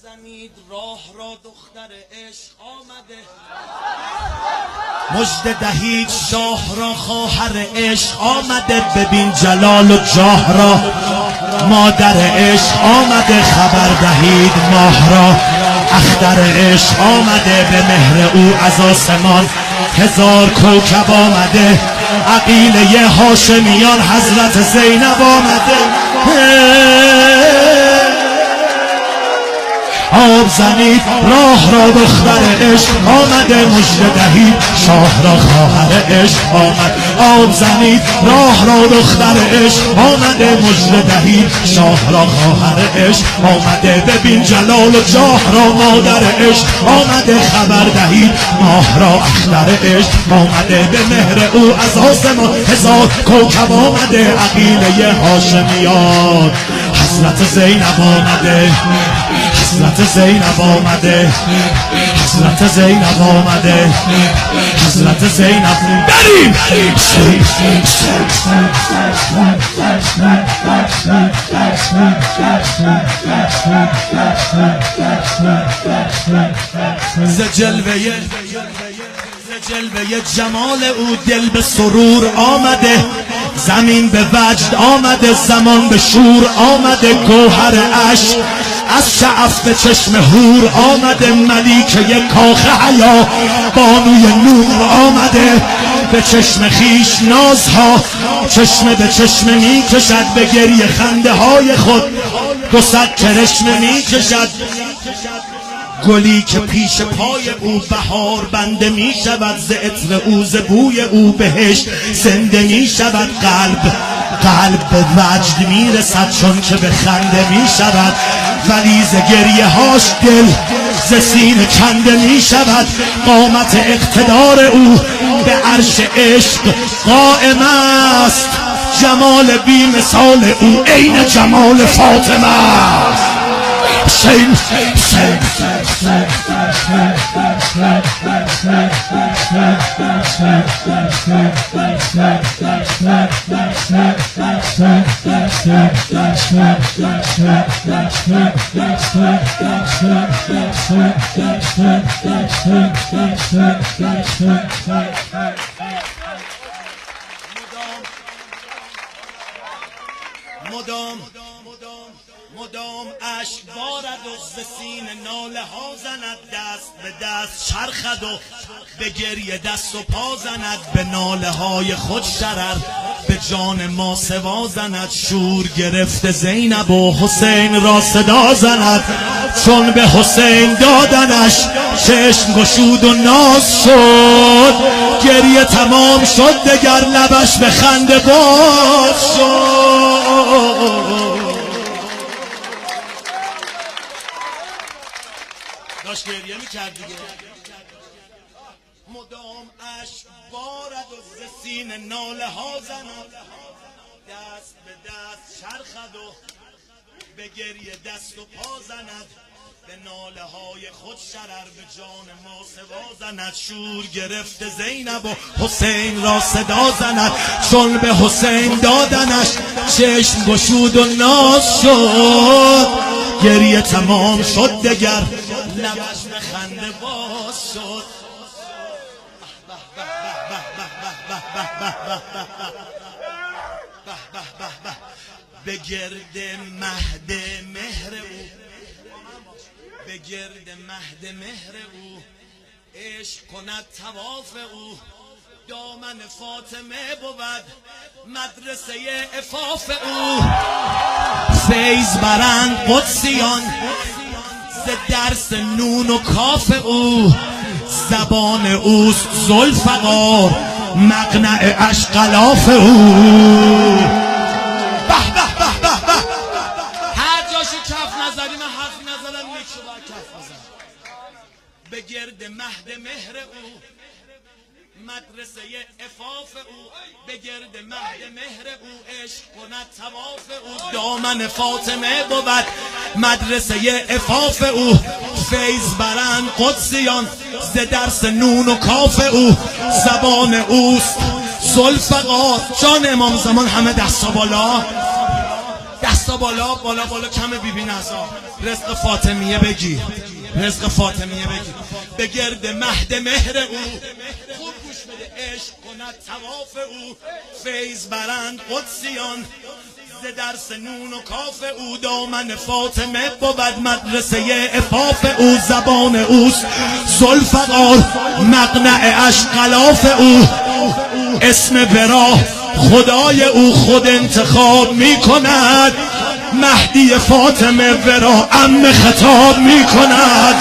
زنید راه را دختر عشق آمده، مژده دهید شاه را خواهر عشق آمده. ببین جلال و جاه را مادر عشق آمده. خبر دهید ماه را اختر عشق آمده. به مهر او از آسمان هزار کوکب آمده. عقیله هاشمیان حضرت زینب آمده. آب زنید راه را دختر عشق آمده. مژده دهید شاه را خواهر عشق آمد. آب زنید راه را دختر عشق آمده. مژده دهید شاه را خواهر عشق آمده. ببین جلال و جاه را مادر عشق آمده. خبر دهید ماه را اختر عشق آمده. به مهر او از آسمان هزار کوکب آمده. عقیله هاشمیان حضرت زینب آمده. حضرت زینب آمده. حضرت زینب آمده. حضرت زینب بریم. ز جلوه جمال او دل به سرور آمده. زمین به وجد آمده. زمان به شور آمده. گوهر عشق از شعف به چشم هور آمده. ملیکه کاخ حیا بانوی نور آمده. به چشم خیش نازها چشم به چشم می کشد. به گریه خنده های خود دو صد کرشمه می کشد. گلی که پیش پای او بهار بنده می شود. ز عطر او ز بوی او بهشت زنده می شود. قلب به وجد می رسد چون که به خنده می شود. ولی ز گریه هاش دل ز سینه کنده می شود. قامت اقتدار او به عرش عشق قائم است. جمال بی مثال او عین جمال فاطمه است. مدام اشک بارد و ز سینه ناله ها زند. دست به دست چرخد و به گریه دست و پا زند. به ناله های خود شرر به جان ما سوا زند. شور گرفته زینب و حسین را صدا زند. چون به حسین دادنش چشم گشود و ناز شد. گریه تمام شد دگر لبش به خنده باز شد. داشت گریه میکرد دیگه. مدام اشک بارد و ز سینه ناله ها زند. دست به دست چرخد و به گریه دست و پا زند. به ناله های خود شرر به جان ما سوا زند. شور گرفت زینب و حسین را صدا زند. چون به حسین دادنش چشم گشود و ناز شد. گریه تمام شد دگر لبش به خنده باز شد. به گرد مهد مهر او به گرد مهد مهر او عشق کند طواف او. دامن فاطمه بود مدرسه عفاف او. فیض برند قدسیان ز درس نون و کاف او. زبان اوست ذوالفقار مقنع اشغلاف او. به به به به به. هر جاشو کف نزدی من حرف نزدم یکی باید کف بزن. به گرد مهد مهر او مدرسه عفاف او. به گرد مهد مهر او عشق کند طواف او. دامن فاطمه بود مدرسه عفاف او. فیض برند قدسیان ز درس نون و کاف او. زبان اوست ذوالفقار. جان امام زمان همه دستا بالا. دست دستا بالا بالا بالا، کم بیبی نزار. رزق فاطمیه بگیر، رزق فاطمیه بگیر. به گرد مهد مهر او خوب گوش بده، عشق کند طواف او. فیض برند قدسیان ز درس نون و کاف او. دامن فاطمه بود مدرسه عفاف او. زبان اوست ذوالفقار مقنع اش غلاف او. اسم ورا خدای او خود انتخاب می کند. مهدی فاطمه ورا عم خطاب می کند.